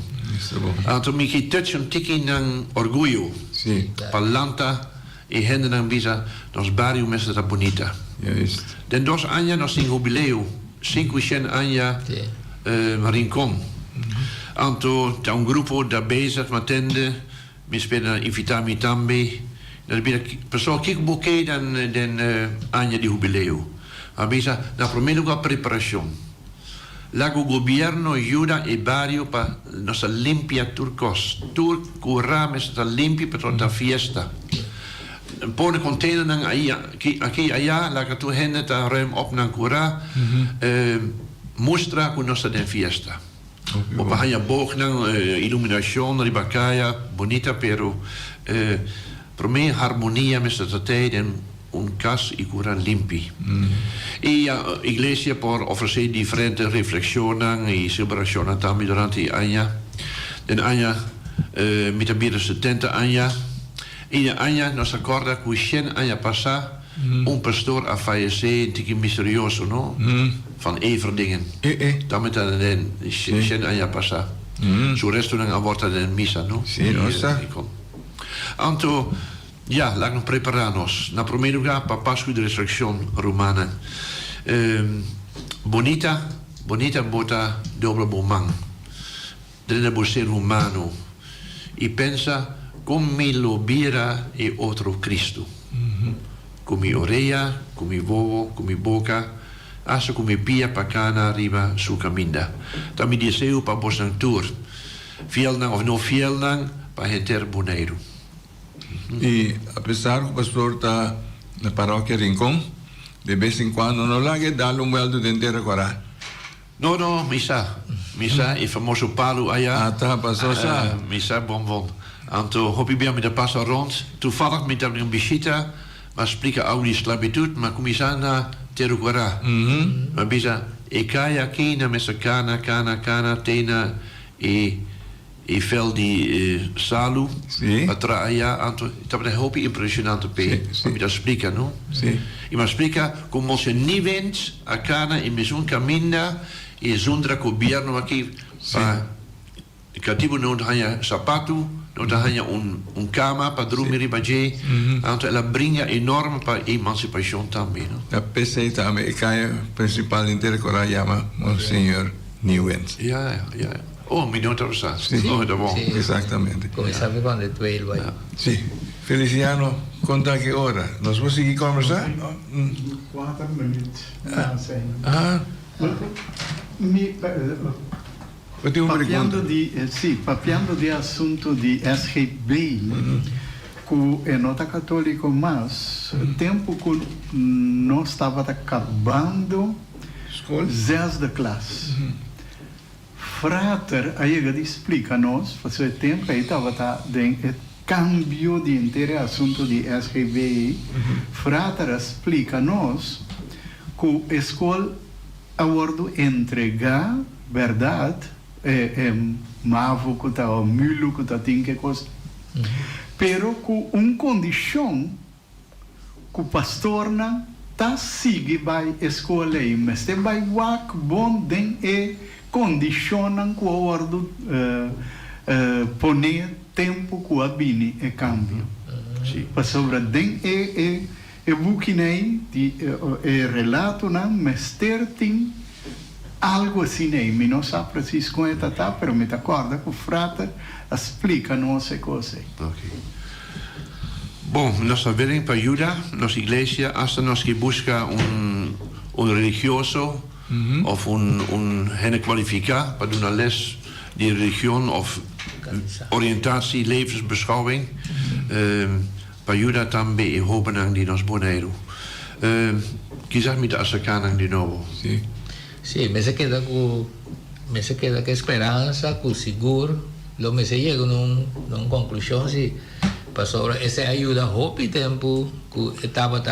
Anto mi ki touch un tiki nang orgullo. Sim. Palanta e hende nang visa nos barrio mesa da bonita. Juist. Den dos anja nos in jubileo 500 anja Rincon. Anto ta un gruppo da bezig matende mi spelen invitami tambe. Dat ben ik persoon kikboeke dan anja di jubileo. Maar bisa na promeno a preparación. Lago gobierno ayuda e barrio pa nossa limpia turcos. Curame sta limpia per la fiesta. Pone container nang aquí allá la que tu hende ta ruim op nang cura. Mostra con nossa den fiesta. Op hanya boog nang illuminación ribacaya bonita pero pro me harmonia met de tijd en un cas y cura limpi. Y iglesia por ofrecer diferentes reflexiones y celebraciones también durante año. Den año met de bieden 70 años. Y de año nos acorda que 100 años pasa un pastor a fallecer tiki misterioso, no? Van Everdingen. Dan met de 100 años pasa. Su resto dan aborta de misa, no? Sí, no está. Anto, ja, laat nos prepararnos. Na primeiro lugar, para Pascua de Resurrección Romana. Bonita bota doble bomang. Deve ser humano. E pensa come lo bira e outro Cristo. Come oreia, come vovo, come boca, asa come pia pacana riba su caminda. Tami deseo pa bosang tour. Fielnang of no fielnang, pa henter Bonaire. E apesar que o pastor está na paróquia Rincón, De vez en cuando no lage dalo un vuelto de entera cora. No, misa. Misa, e famoso palo aya. Ata pasosa. Misa, bonbon. Anto, hopi bien met de passo rond. Toevallig met een bisita, maar spreken oudi slabituut, maar comisa na teruquara. Maar bisa, e kaya kina mesa kana, tena, e fel di salu. Sì. Atra aya, anto, dat is een hopi impressionante pe. Sì. Maar dat spreken, no? Sì. E maar spreken, como se ni wens, a kana, e mesun caminda, e zondra gobierno aqui, pa, cativo não hanya sapato, não hanya cama para dormir baje, então ela brinca enorme para a emancipação também, não? Da PC também, kaya principal entera cora llama Monsenhor Nieuwens. Ja. Oh, minuto rosa. Sì. Oh, dat bom. Sì. Exactamente. Come sabe quando è 12 vai. Sí. Feliciano, conta que hora. Nós vamos seguir conversar? 4 minutos. Não sei. Ah, wat doen we de papiando de assunto de SGB, que é nota católico, mas o tempo que nós estava acabando, School? 6 classe. Frater, aí ele explica-nos, faz tempo aí estava dentro cambio de inteiro assunto de SGB. Frater explica-nos que a escola abordo entregar verdade mavo que tá o mulo que tá tem que coisa pero com condição que o pastor na tá sigue vai escola aí mas tem vai wak bom den condicionam que o abordo poner tempo que a bini cambio para sobre den buquinei de relato na mester tem algo assim, eu não sei preciso como é que está, mas me acorda que o frate explica nossa coisa. Okay. Bom, nossa viagem para ajuda, nossa igreja, hasta nós que busca religioso ou hen kwalificar para uma les de religião ou oriëntatie, levensbeschouwing. Para ajuda também e hopen die nos boneiro. Quizás met de Asakanan de novo. Sí. Sí, me se queda con esperanza, con seguro. Lo me se llega a una conclusión si para sobre esa ayuda hopi tempo que estaba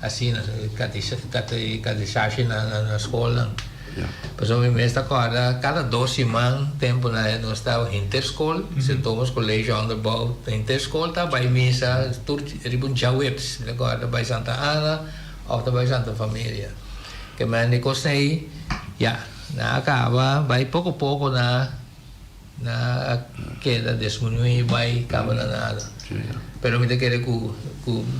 assim na catecisation na escola. Pues a mí me está acordando cada 2 semanas tempo na no estava interschool, se tomamos colégio onderbouw, interschool tá bij missa, tur ribun jawebs, agora bij Santa Ana of bij Santa Família. Que me negociei, ja, na acaba, vai pouco a pouco na queda diminuir, vai acaba na nada. Pero me te quero que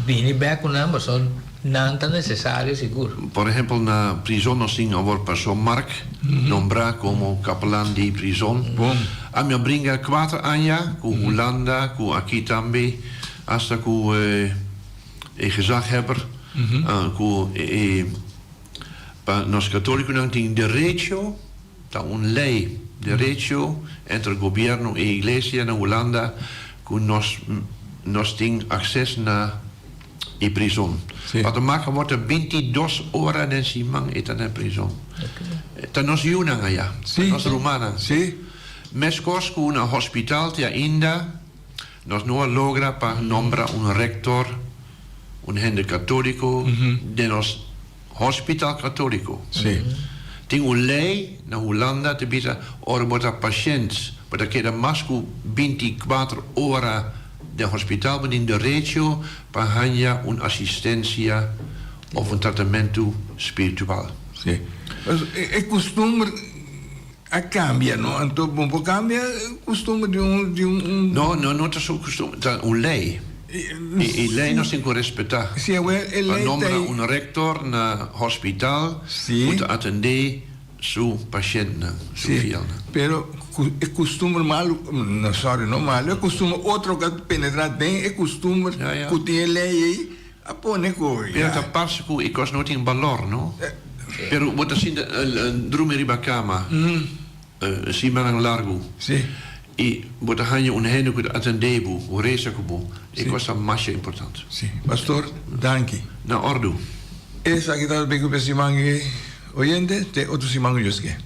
vini back na, mas son não tan necessário, seguro. Por exemplo, na prisão nós tínhamos agora pastor Mark, nombrar como capelão de prisão. A minha brinca 4 anos, com Holanda, com aqui também, hasta com gezaghebber, com nós católicos não temos direito, tá lei, direito entre o governo e a igreja na Holanda, que nós temos acesso na prisão. Wat te maken wordt 22 horas de simang ita na prison. Tanos yunang aya. Tanos rumana. Sí. Meskos ku na hospital tia inda. Nos no logra pa nombra un rector, un hende católico de nos hospital católico. Sí. Ting un lei na Holanda te bisa ora bota patiënts, bota queda mas ku 24 horas de hospital in de regio para hanya una asistencia o un tratamiento espiritual. Sí. Pues, el costumbre cambia, ¿no? Entonces, ¿cómo cambia el costumbre de un... No es un costumbre, es una ley. Y ley no se puede respetar. Sí, el ley nombra un rector na hospital, moet atender su paciente, su fiel. Pero é costume malo, não sorry, não malo, é costume outro que penetrar bem, é costume que tem lei aí, a pôr coisa. Pero ta passa que ik was nooit in valor, no? Pero wat assim drumeri bacama, si man largo. Sim. E wat hanje un hene que atendebu, o reza kubu. Ik was dat masje important. Sim. Pastor, dankie. Na ordu. Es aquí está el beku pesimangue oyente te otro simango yoske.